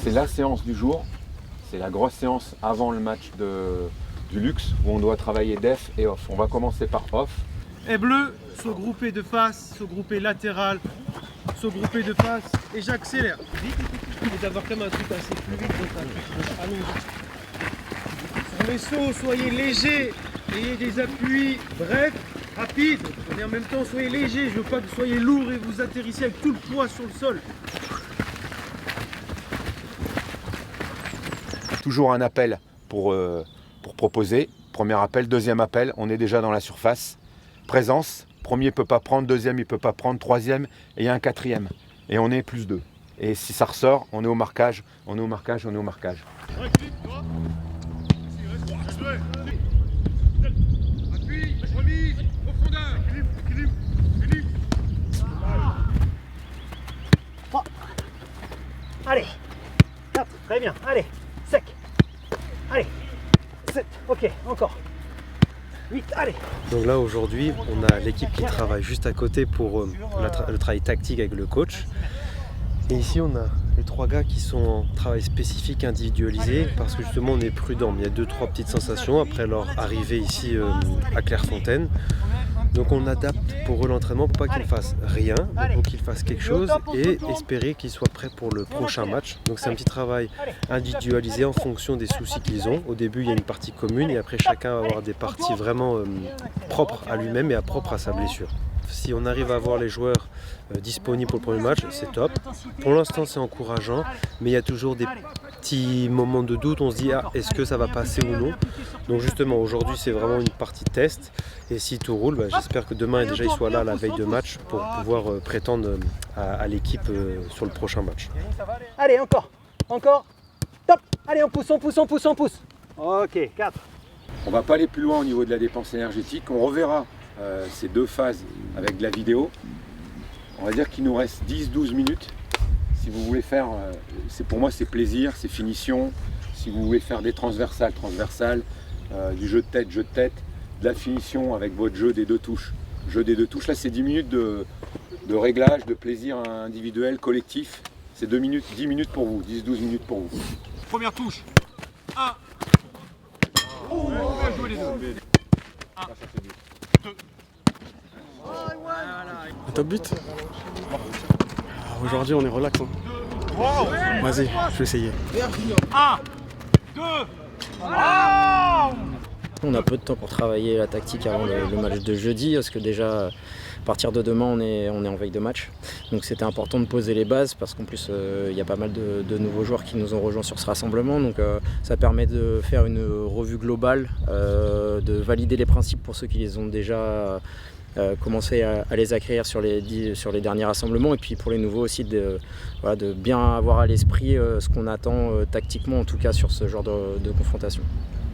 c'est la séance du jour. C'est la grosse séance avant le match du luxe où on doit travailler def et off. On va commencer par off. Et bleu, se grouper de face, se grouper latéral, se grouper de face et j'accélère. Et d'avoir comme un truc assez fluide. Sur les sauts, soyez léger, ayez des appuis brefs, rapides. Et en même temps, soyez léger. Je veux pas que vous soyez lourd et vous atterrissiez avec tout le poids sur le sol. Toujours un appel pour proposer. Premier appel, deuxième appel, on est déjà dans la surface. Présence, premier ne peut pas prendre, deuxième il ne peut pas prendre, troisième et il y a un quatrième. Et on est plus 2. Et si ça ressort, on est au marquage, on est au marquage, on est au marquage. Appui, remise, profondeur. Équilibre. 3. Allez. 4. Très bien. Allez. Sec. Allez. 7. Ok. Encore. 8. Allez. Donc là aujourd'hui on a l'équipe qui travaille juste à côté pour le travail tactique avec le coach. Et ici on a les 3 gars qui sont en travail spécifique individualisé parce que justement on est prudent. Il y a 2-3 petites sensations après leur arrivée ici à Clairefontaine. Donc on adapte pour eux l'entraînement pour pas qu'ils fassent rien, mais pour qu'ils fassent quelque chose et espérer qu'ils soient prêts pour le prochain match. Donc c'est un petit travail individualisé en fonction des soucis qu'ils ont. Au début il y a une partie commune et après chacun va avoir des parties vraiment propres à lui-même et propres à sa blessure. Si on arrive à avoir les joueurs disponibles pour le premier match, c'est top. Pour l'instant c'est encourageant, mais il y a toujours des petits moments de doute, on se dit est-ce que ça va passer ou non. Donc justement aujourd'hui c'est vraiment une partie test et si tout roule, j'espère que demain déjà ils soient là à la veille de match pour pouvoir prétendre à l'équipe sur le prochain match. Allez, encore. Top. Allez, on pousse. Ok, 4. On ne va pas aller plus loin au niveau de la dépense énergétique. On reverra ces 2 phases avec de la vidéo. On va dire qu'il nous reste 10-12 minutes. Si vous voulez faire, pour moi c'est plaisir, c'est finition. Si vous voulez faire des transversales, du jeu de tête, de la finition avec votre jeu des 2 touches. Là c'est 10 minutes de réglage, de plaisir individuel, collectif. C'est 10 minutes pour vous, 10-12 minutes pour vous. Première touche. 1. On va jouer les 2. 1. 2. Top but. Aujourd'hui on est relax. Vas-y, je vais essayer. 1. 2. On a peu de temps pour travailler la tactique avant le match de jeudi parce que déjà à partir de demain on est en veille de match. Donc c'était important de poser les bases parce qu'en plus il y a pas mal de nouveaux joueurs qui nous ont rejoints sur ce rassemblement. Donc ça permet de faire une revue globale, de valider les principes pour ceux qui les ont déjà commencé à les acquérir sur les derniers rassemblements et puis pour les nouveaux aussi de bien avoir à l'esprit ce qu'on attend tactiquement en tout cas sur ce genre de confrontation.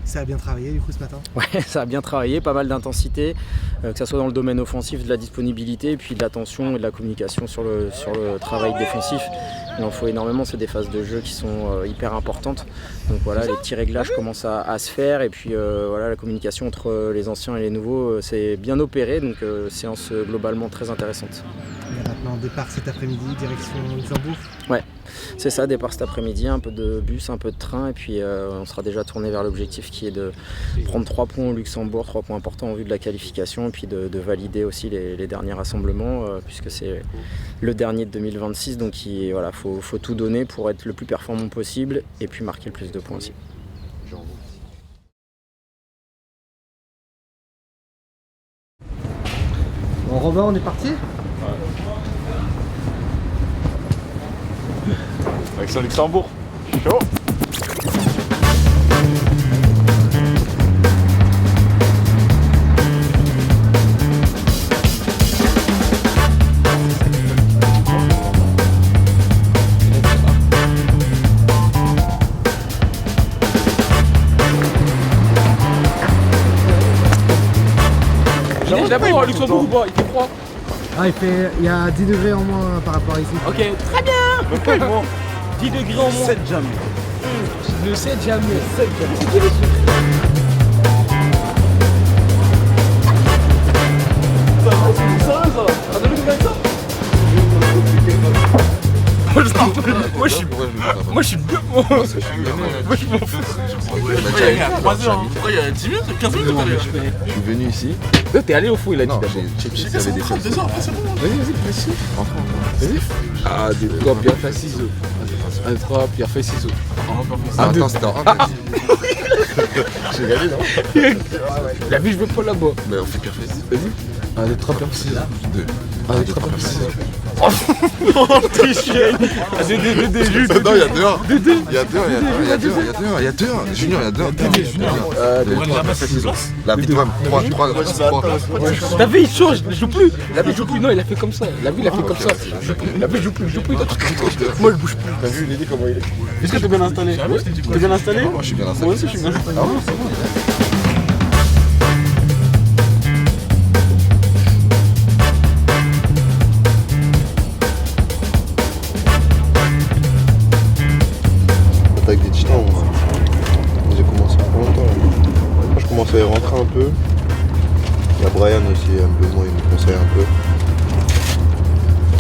Ça a bien travaillé du coup ce matin? Ouais, ça a bien travaillé, pas mal d'intensité, que ce soit dans le domaine offensif, de la disponibilité et puis de l'attention et de la communication sur le travail défensif. Il en faut énormément, c'est des phases de jeu qui sont hyper importantes. Donc voilà, les petits réglages commencent à se faire et puis la communication entre les anciens et les nouveaux c'est bien opéré, donc séance globalement très intéressante. Il y a maintenant départ cet après-midi, direction Luxembourg. Ouais, c'est ça, départ cet après-midi, un peu de bus, un peu de train et puis on sera déjà tourné vers l'objectif qui est de prendre 3 points au Luxembourg, 3 points importants en vue de la qualification et puis de valider aussi les derniers rassemblements puisque c'est le dernier de 2026, donc faut tout donner pour être le plus performant possible et puis marquer le plus de points aussi. Bon, Robin, on est parti? Avec son Luxembourg. Chaud. D'abord, Luxembourg ou pas? Il fait froid. Il y a 10 degrés en moins par rapport à ici. Ok, très bien. Donc, pas moins. 10 degrés en moins. 7 jamais. Le 7 jamais. 7 jamais. Ça va, ça va. Ça donne une comme ça. Moi je suis bien. Moi je m'en fous. Il y a 3 heures. Il y a 10 minutes, 15 minutes. Je suis venu ici. T'es allé au fou, il a dit Non, d'abord. j'ai checké s'il y avait des choses. Vas-y, Vas-y. Vas-y. Ah, des trois, Pierre fait ciseaux. Un, trois, Pierre fait ciseaux. Ah, attends, c'était en un. J'ai gagné, non? La vie, je veux pas là-bas. Mais on fait Pierre fait ciseaux. Vas-y. Un, deux, trois, Pierre fait ciseaux. Deux. Un, deux, trois, Pierre fait ciseaux. T'es chiant. Juste. Non, il y a deux. Il y a deux. Junior, il y a deux. Junior. Pierre fait ciseaux. La vie de même. Trois. La vie, il change, il joue plus. La vie, il joue plus. Non, il a fait comme ça. La vie, il a fait comme ça. La vie, il joue plus. Moi, je bouge plus. T'as vu, Nelly, comment il est? Est-ce que t'es bien installé? T'es bien installé? Moi, je suis bien installé. Moi aussi, je suis bien installé. Avec des titans, j'ai commencé il y a pas longtemps. Moi, je commence à y rentrer un peu. Il y a Brian aussi, un peu moins, il me conseille un peu.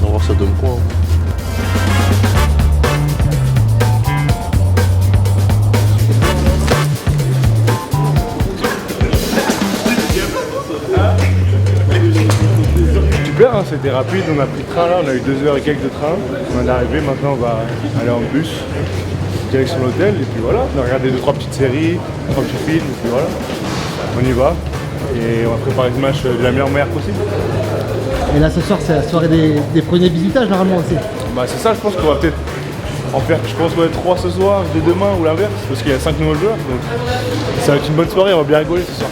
On va voir ça donne quoi. Super, hein, c'était rapide, on a pris le train là, on a eu 2 heures et quelques de train. On est arrivé, maintenant on va aller en bus, direction l'hôtel, et puis voilà, on a regardé 2-3 petites séries, 3 petits films, et puis voilà, on y va. Et on va préparer ce match de la meilleure manière possible. Et là ce soir c'est la soirée des premiers visitages normalement aussi. Bah c'est ça, je pense qu'on va peut-être en faire, je pense, 3 ce soir, 2 demain ou l'inverse, parce qu'il y a 5 nouveaux joueurs, donc ça va être une bonne soirée, on va bien rigoler ce soir.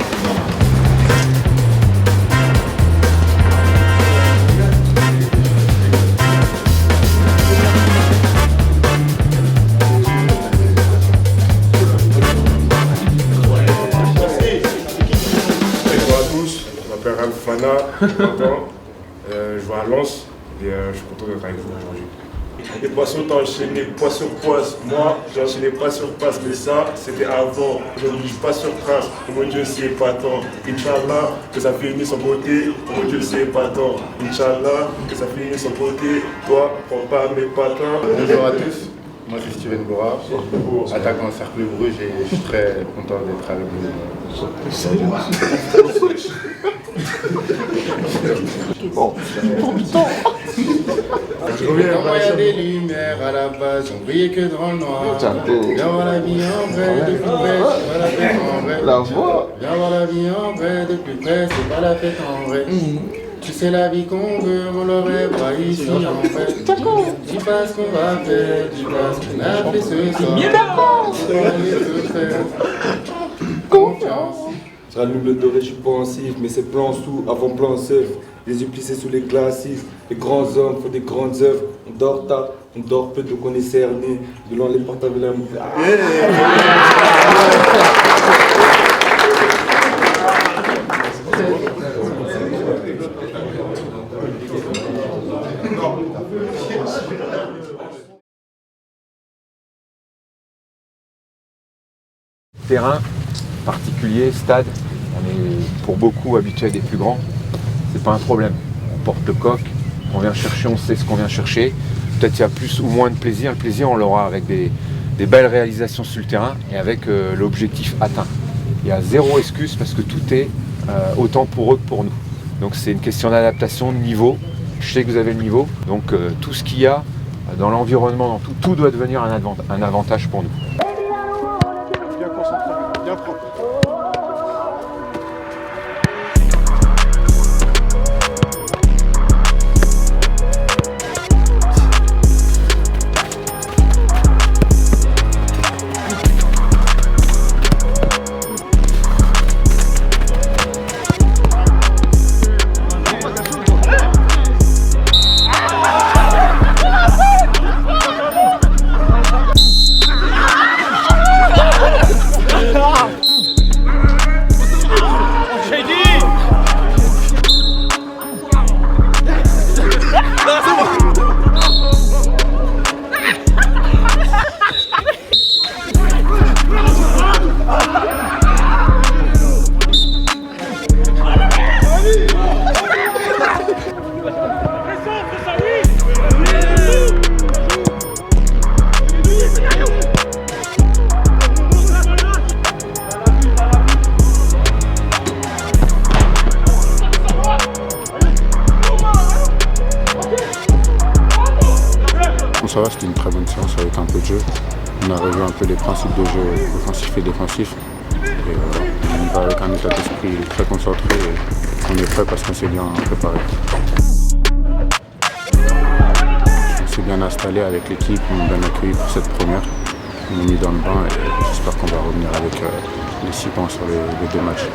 Je joue à Lens et je suis content d'être avec vous aujourd'hui. Les poissons t'ont enchaîné pas sur poisse. Moi j'ai enchaîné pas sur passe, mais ça c'était avant. Je ne bouge pas sur trace. Oh mon Dieu, c'est pas tant. Inch'Allah, que ça finisse en beauté. Oh mon Dieu, c'est pas tant. Inch'Allah, que ça finisse en beauté. Toi, prends pas mes patins. Bonjour à tous. Moi c'est Steven Bora, attaquant Cercle Bruges et je suis très content d'être avec vous. Bon. Je reviens. Quand il y a des lumières à la base, on brillait que dans le noir. Viens voir la vie en vrai, de plus près, c'est pas la fête en vrai. La voix. Viens voir la vie en vrai, de plus près, c'est pas la fête en vrai. Tu sais la vie qu'on veut, on l'aurait pas ici en fait. Dis pas ce qu'on va faire, dis pas ce qu'on a fait ce soir. Confiance. Ce sera nul doré, je suis pensif, mais c'est plan sous, avant plan seuf. Les yeux plissés sous les classistes, les grands hommes font des grandes œuvres. On dort tard, on dort peu, donc on est cerné. De loin les portes avec la mouille. Terrain particulier, stade, on est pour beaucoup habitué à des plus grands, c'est pas un problème. On porte le coq, on vient chercher, on sait ce qu'on vient chercher. Peut-être il y a plus ou moins de plaisir. Le plaisir, on l'aura avec des belles réalisations sur le terrain et avec l'objectif atteint. Il y a zéro excuse parce que tout est autant pour eux que pour nous. Donc c'est une question d'adaptation, de niveau. Je sais que vous avez le niveau, donc tout ce qu'il y a dans l'environnement, dans tout doit devenir un avantage pour nous. Bien concentré, bien propre. Ah! franchement ça va, c'était une très bonne séance avec un peu de jeu. On a revu un peu les principes de jeu offensif et défensif. Et on y va avec un état d'esprit très concentré et on est prêt parce qu'on s'est bien préparé. On s'est bien installé avec l'équipe, on est bien accueilli pour cette première. On est mis dans le bain et j'espère qu'on va revenir avec les 6 points sur les 2 matchs.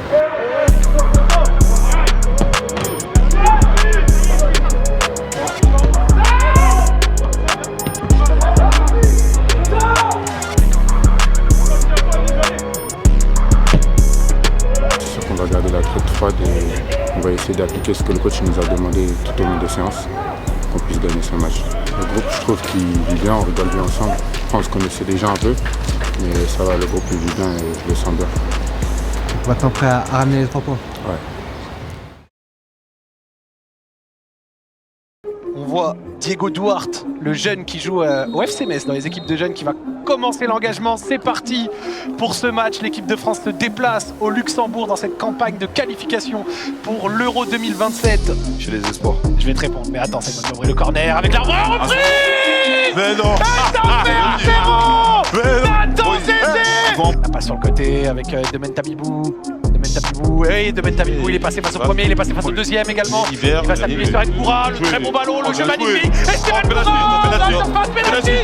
Garder la tête froide et on va essayer d'appliquer ce que le coach nous a demandé tout au long des séances pour qu'on puisse gagner ce match. Le groupe, je trouve qu'il vit bien, on rigole bien ensemble. On se connaissait déjà un peu, mais ça va, le groupe il vit bien et je le sens bien. Maintenant prêt à ramener les 3 points. Ouais. On voit Diego Duarte, le jeune qui joue au FC Metz dans les équipes de jeunes, qui va commencer l'engagement. C'est parti pour ce match. L'équipe de France se déplace au Luxembourg dans cette campagne de qualification pour l'Euro 2027. J'ai les espoirs. Je vais te répondre, mais attends, c'est moi qui ouvrir le corner avec la reprise. Mais non. Attends, Zézé. La passe sur le côté avec Demen Tabibou. Oui, Demen Tabibou, il est passé face au premier, il est passé face au deuxième également. Il va s'appuyer sur Ngoura, le très bon ballon, le jeu magnifique. Et Steven Ngoura, la surface, penalty.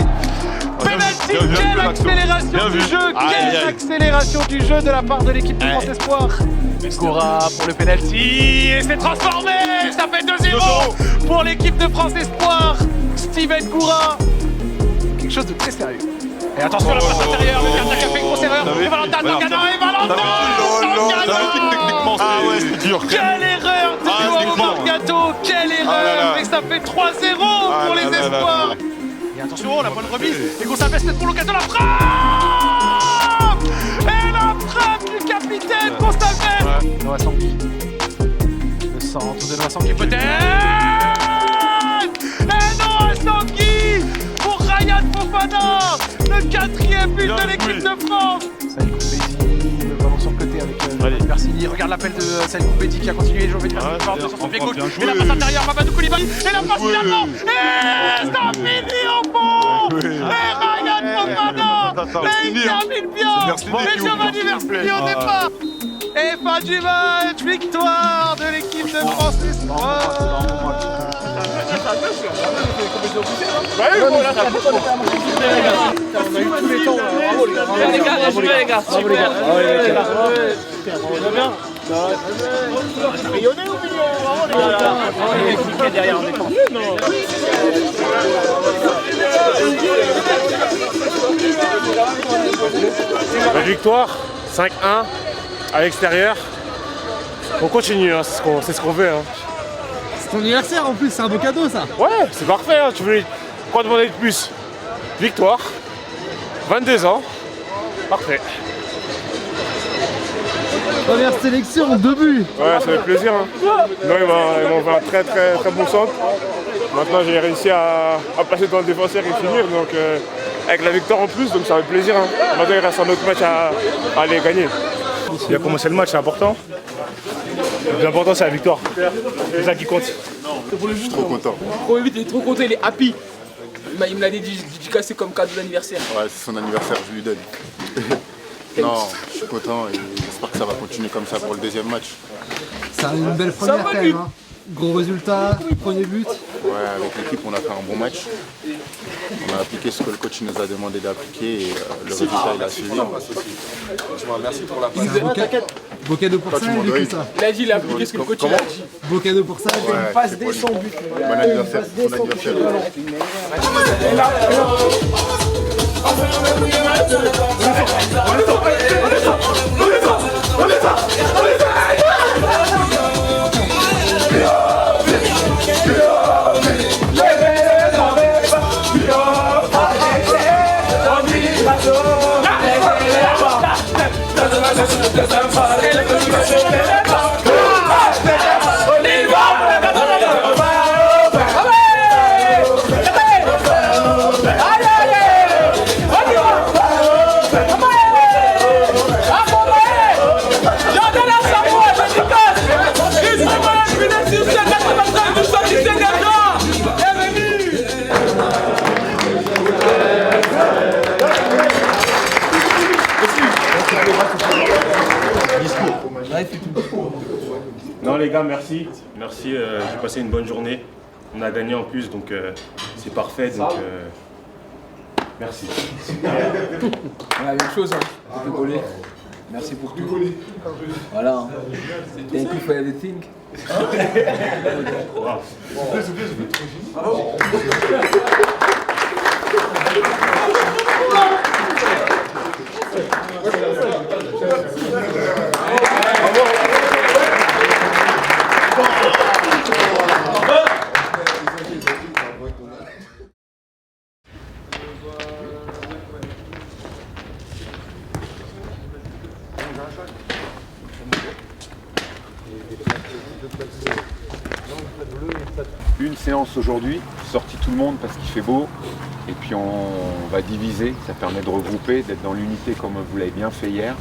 Penalty, quelle accélération du jeu, quelle accélération du jeu de la part de l'équipe de France Espoir. Ngoura pour le penalty, et c'est transformé, ça fait 2-0 pour l'équipe de France Espoir. Steven Ngoura, quelque chose de très sérieux. Et attention, la passe intérieure, le gardien qui a fait une grosse erreur. Et Valentin Tangana, et Valentin Techniquement, c'est dur. Quelle erreur de Joao Morgato, quelle erreur. Et ça fait 3-0 pour les Espoirs. Et attention, la bonne remise. Et Gonçalves pour l'occasion, la frappe. Et la frappe du capitaine Gonçalves. Noah Sangui. Le centre de Noah Sangui peut-être. Et Noah Sangui pour Ryan Fofana. Le 4e but de l'équipe de France. Saïd Koumbedi, le ballon sur le côté avec Bersigny. Regarde l'appel de Saïd Koumbedi qui a continué. Joven Bersigny sur son pied gauche. Et la passe intérieure, Mamadou Koulibaly. Et la passe finalement. Et ça finit au fond. Et Ryan Fofana. Et il termine bien. Et Giovanni Versigny au départ. Et fin du match, victoire de l'équipe de France Espoir. On a eu tous les temps. Bravo les gars. Les gars. Bravo les gars. On va bien. Rayonné ou mignon? Bravo les gars. On est derrière, on est pas. La victoire, 5-1 à l'extérieur. On continue, hein, c'est ce qu'on veut. Hein. C'est ton anniversaire en plus, c'est un beau cadeau ça. Ouais, c'est parfait, hein. Tu voulais quoi demander de plus? Victoire, 22 ans, parfait. Première sélection, 2 buts. Ouais, ça fait plaisir. Hein. Non, ils m'ont fait un très très bon centre. Maintenant j'ai réussi à passer dans le défenseur et finir, donc avec la victoire en plus, donc ça fait plaisir. Hein. Maintenant il reste un autre match à aller gagner. Il a commencé le match, c'est important. Le plus important c'est la victoire. C'est ça qui compte. Je suis trop content. Trop vite, il est trop content, il est happy. Il me l'a dédicacé comme cadeau d'anniversaire. Ouais, c'est son anniversaire, je lui donne. Non, je suis content et j'espère que ça va continuer comme ça pour le deuxième match. C'est une belle première quand même. Hein. Gros résultat, premier but. Ouais, avec l'équipe on a fait un bon match. On a appliqué ce que le coach nous a demandé d'appliquer et le résultat il a suivi. Merci pour la Beau cadeau pour ça, il a ça. Il a dit, il a appliqué ce que le coach a dit. Beau cadeau pour ça, ouais, une passe dès son but. Bon anniversaire, bon anniversaire. les gars, merci. Merci, j'ai passé une bonne journée. On a gagné en plus, donc c'est parfait. Donc, merci. La même chose, hein. Rigoler. Merci pour tout. Voilà. Thank you for everything. Wow. Une séance aujourd'hui, sorti tout le monde parce qu'il fait beau, et puis on va diviser, ça permet de regrouper, d'être dans l'unité comme vous l'avez bien fait hier.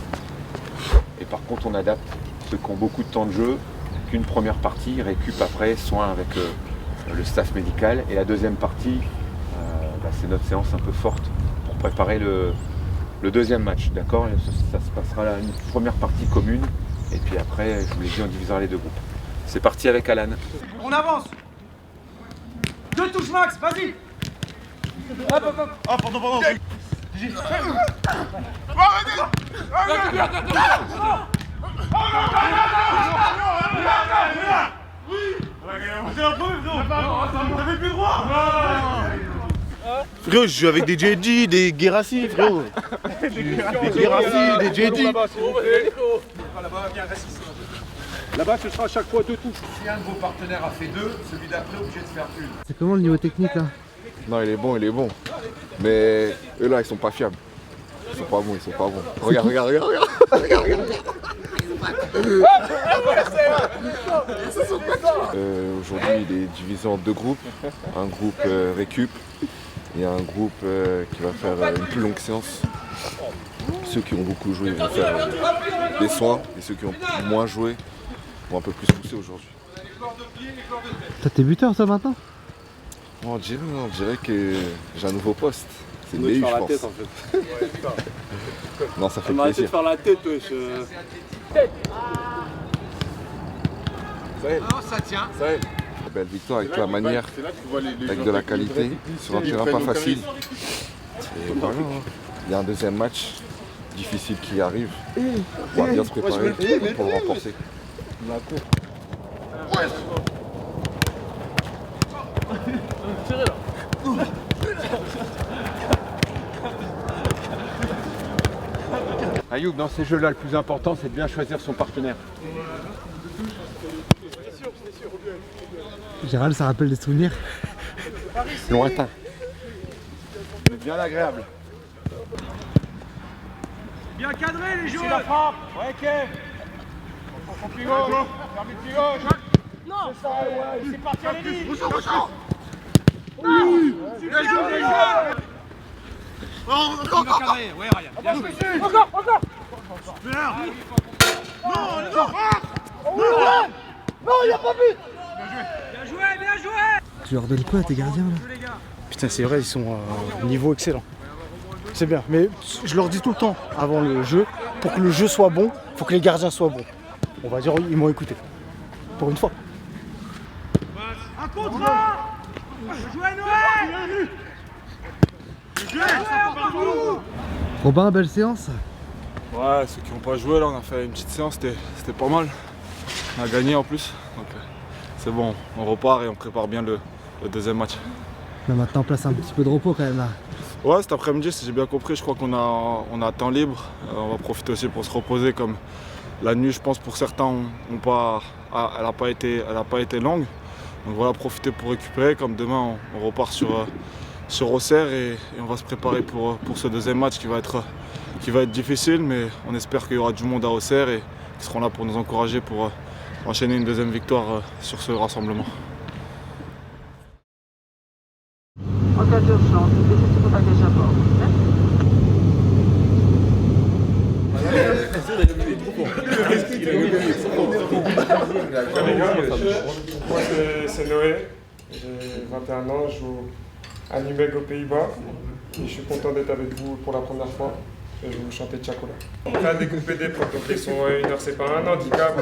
Et par contre on adapte ceux qui ont beaucoup de temps de jeu, qu'une première partie, récup après, soin avec le staff médical, et la deuxième partie, c'est notre séance un peu forte pour préparer le deuxième match, d'accord? Ça se passera là, une première partie commune, et puis après, je vous l'ai dit, on divisera les deux groupes. C'est parti avec Alan. On avance. 2 touches max, vas-y. Hop, hop, hop. Ah, pardon. Frérot, je joue avec des JD, des Guérassi, frérot. Des Guérassi, des JD. Là-bas, viens, reste ici. Là-bas, ce sera à chaque fois 2 touches. Si un de vos partenaires a fait 2, celui d'après est obligé de faire une. C'est comment le niveau technique là? Non, il est bon. Mais eux là, ils sont pas fiables. Ils sont pas bons. Regarde. Aujourd'hui, il est divisé en 2 groupes. Un groupe récup et un groupe qui va faire une plus longue séance. Ceux qui ont beaucoup joué vont faire des soins et ceux qui ont moins joué vont un peu plus pousser aujourd'hui. Toi t'es buteur toi maintenant? On dirait que j'ai un nouveau poste. C'est une BU, je pense. Tête, en fait. Non, ça fait On m'a arrêté plaisir. de faire la tête, wesh. Ça tient. Belle victoire avec la manière, avec de la qualité, sur un terrain pas facile. Et voilà, il y a un deuxième match difficile qui arrive. On va bien se préparer pour le remporter. Ayoub, dans ces jeux-là, le plus important, c'est de bien choisir son partenaire. Gérald, ça rappelle des souvenirs Lointain. C'est bien agréable. Bien cadré les joueurs. C'est la frappe. Ouais, ok. On pied gauche. Ferme le pied gauche. Non. C'est ça, ouais. C'est parti à l'élite. Bouchon. Oui. Bien joué. Encore. Bien cadré. Ouais, Ryan. Bien joué. Encore. Super. Non, il n'y a pas but. Bien joué. Tu leur donnes quoi à tes gardiens là? Putain, c'est vrai, ils sont à un niveau excellent. C'est bien, mais je leur dis tout le temps avant le jeu, pour que le jeu soit bon, il faut que les gardiens soient bons. On va dire, ils m'ont écouté. Pour une fois. Un contrat. Jouez Noël. Robin, belle séance? Ouais, ceux qui n'ont pas joué, là, on a fait une petite séance, c'était pas mal. On a gagné en plus, donc c'est bon, on repart et on prépare bien le deuxième match. Là maintenant, on place un petit peu de repos quand même là. Ouais, cet après-midi, si j'ai bien compris, je crois qu'on a temps libre. On va profiter aussi pour se reposer, comme la nuit, je pense, pour certains, elle n'a pas été longue. Donc voilà, profiter pour récupérer. Comme demain, on repart sur Auxerre et on va se préparer pour ce deuxième match qui va être difficile, mais on espère qu'il y aura du monde à Auxerre et qu'ils seront là pour nous encourager pour enchaîner une deuxième victoire sur ce rassemblement. En cas d'urgence, laissez tout votre bagage à bord. Moi c'est Noé, j'ai 21 ans, je joue à Nimègue aux Pays-Bas et je suis content d'être avec vous pour la première fois. Je vais vous chanter Tchakola. Faire découper des points complexion en 1 heure, c'est pas un handicap.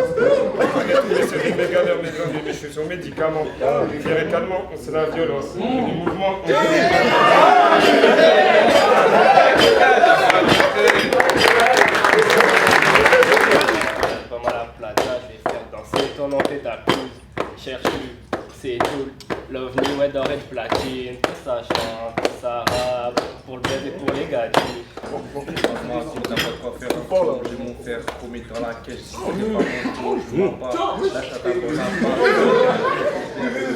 C'est des mégalères, mais je suis sur médicaments. Rivière et calmant, c'est la violence. Du mouvement, Pas mal à plata, je vais faire danser ton amphétamine. Cherche-tu, c'est tout. L'ovni, ouais, d'or et de platine. Ça chante, ça rappe, pour le baiser, pour les gadgets. Franchement, si t'as pas de quoi faire un tour, j'ai mon frère commis dans la caisse. Si t'es pas bon, je m'en pas. Là, t'as ta bonne affaire.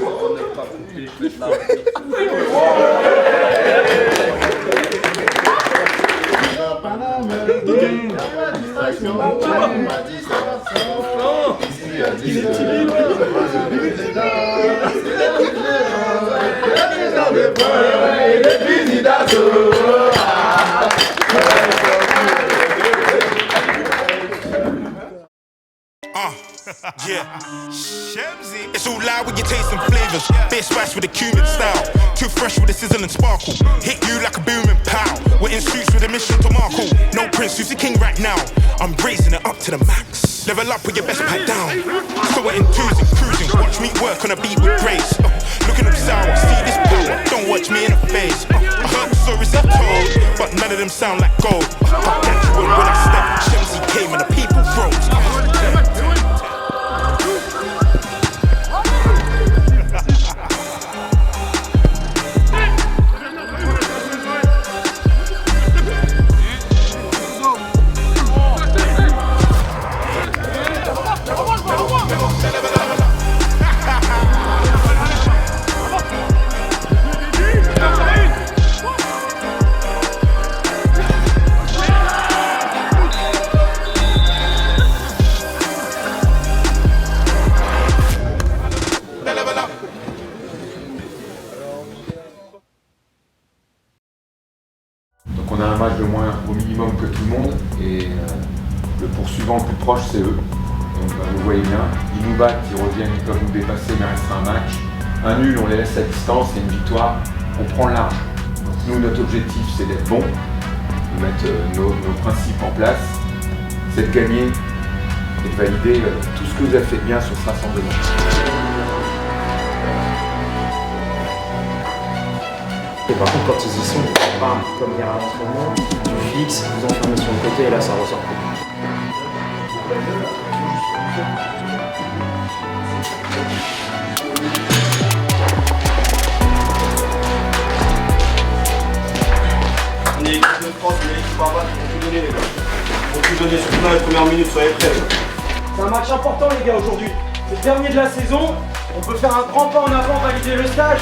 On n'est pas coupé, je vais te la Yeah, Shemzy. It's all loud when you taste some flavors. Bit spice with a cumin style. Too fresh with a sizzle and sparkle. Hit you like a booming pow. We're in suits with a mission to Markle. No prince, who's the king right now? I'm raising it up to the max. Level up with your best pipe down. So we're enthusing, cruising. Watch me work on a beat with grace. Looking up sour, see this power. Don't watch me in the face. I heard the stories they've told, but none of them sound like gold. Natural when I step, Shemzy came and the people froze. Donc on a un match de moins au minimum que tout le monde et le poursuivant le plus proche c'est eux. Donc vous voyez bien, ils nous battent, ils reviennent, ils peuvent nous dépasser mais il restera un match. Un nul, on les laisse à distance et une victoire, on prend le large. Donc nous notre objectif c'est d'être bon, de mettre nos principes en place, c'est de gagner et de valider tout ce que vous avez fait de bien sur ce rassemblement. Et par contre, quand ils y sont, bam, comme hier à l'entraînement, tu fixes, vous enfermez sur le côté et là ça ressort. On est l'équipe de France, on est l'équipe à battre, on peut tout donner les gars. On peut tout donner surtout dans les premières minutes, soyez prêts. C'est un match important les gars aujourd'hui. C'est le dernier de la saison. On peut faire un grand pas en avant, valider le stage.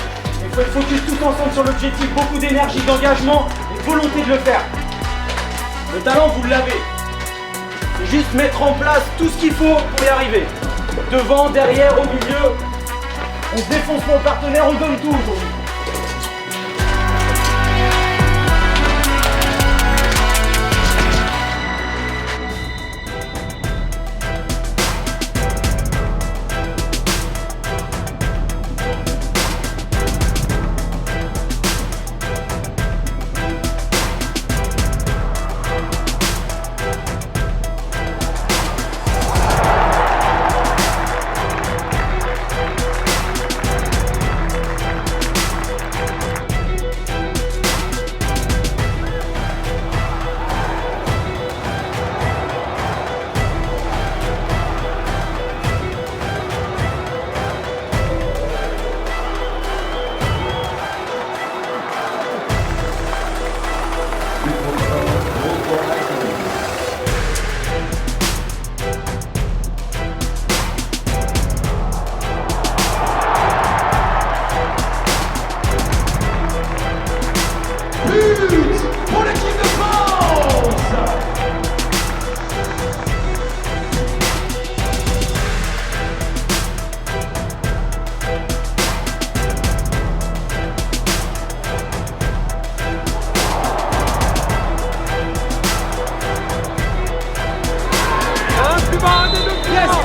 Il faut être focus tous ensemble sur l'objectif, beaucoup d'énergie, d'engagement et de volonté de le faire. Le talent, vous l'avez. C'est juste mettre en place tout ce qu'il faut pour y arriver. Devant, derrière, au milieu. On se défonce pour le partenaire, on donne tout aujourd'hui. Pour l'équipe de France! Un plus bas des deux pièces!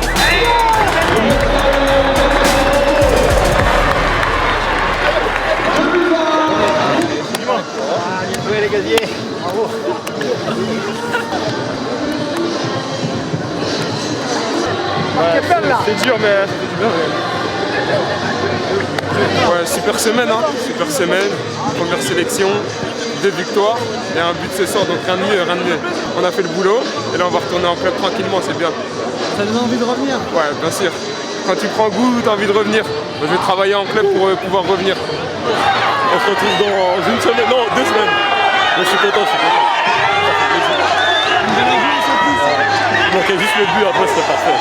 Bien joué les gaziers. C'est dur, mais ça fait du bien. Ouais, super semaine, hein. Super semaine. Première sélection, 2 victoires et un but ce soir, donc rien de mieux, rien de mieux. On a fait le boulot et là on va retourner en club tranquillement, c'est bien. Ça donne envie de revenir? Ouais, bien sûr. Quand tu prends goût, tu as envie de revenir. Moi, je vais travailler en club pour pouvoir revenir. On se retrouve dans une semaine, non, 2 semaines. Mais je suis content, Ça fait plaisir. Il manquait juste le but, après c'était parfait.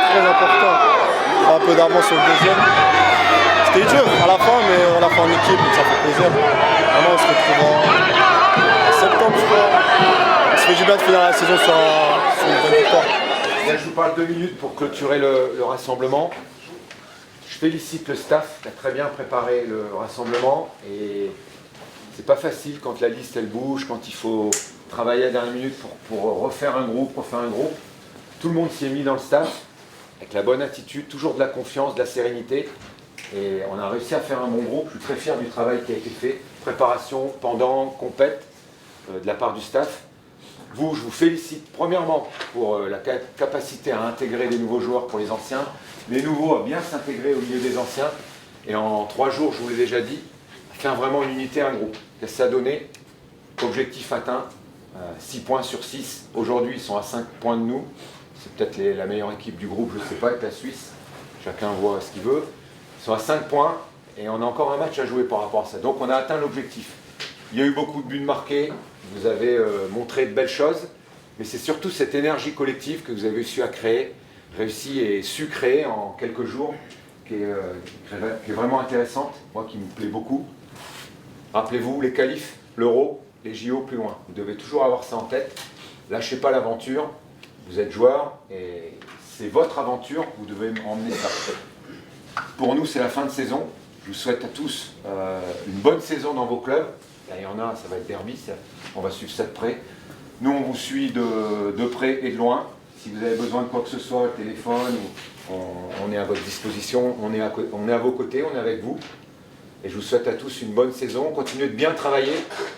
Très important. Un peu d'avance sur le deuxième. C'était dur à la fin, mais on l'a fait en équipe, donc ça fait plaisir. Vraiment, on se retrouve en septembre, je crois. On se fait du bien de finir la saison sur une bonne victoire. Là, je vous parle 2 minutes pour clôturer le rassemblement. Je félicite le staff qui a très bien préparé le rassemblement. Et c'est pas facile quand la liste elle bouge, quand il faut travailler à la dernière minute pour refaire un groupe. Tout le monde s'y est mis dans le staff, avec la bonne attitude, toujours de la confiance, de la sérénité. Et on a réussi à faire un bon groupe. Je suis très fier du travail qui a été fait. Préparation, pendant, compète, de la part du staff. Je vous félicite premièrement pour la capacité à intégrer des nouveaux joueurs pour les anciens, les nouveaux à bien s'intégrer au milieu des anciens. Et en 3 jours, je vous l'ai déjà dit, faire vraiment une unité, un groupe. Qu'est-ce que ça a donné? Objectif atteint, 6 points sur 6. Aujourd'hui, ils sont à 5 points de nous. C'est peut-être la meilleure équipe du groupe, je ne sais pas, avec la Suisse. Chacun voit ce qu'il veut. Ils sont à 5 points et on a encore un match à jouer par rapport à ça. Donc on a atteint l'objectif. Il y a eu beaucoup de buts marqués, vous avez montré de belles choses, mais c'est surtout cette énergie collective que vous avez réussi et su créer en quelques jours, qui est vraiment intéressante, moi qui me plaît beaucoup. Rappelez-vous, les qualifs, l'Euro, les JO plus loin. Vous devez toujours avoir ça en tête. Lâchez pas l'aventure, vous êtes joueur et c'est votre aventure, vous devez emmener ça. Pour nous, c'est la fin de saison. Je vous souhaite à tous une bonne saison dans vos clubs. Là, il y en a, ça va être derby, on va suivre ça de près. Nous, on vous suit de près et de loin. Si vous avez besoin de quoi que ce soit, téléphone, on est à votre disposition, on est à vos côtés, on est avec vous. Et je vous souhaite à tous une bonne saison. Continuez de bien travailler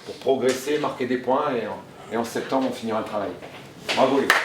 pour progresser, marquer des points et en septembre, on finira le travail. Bravo les gars.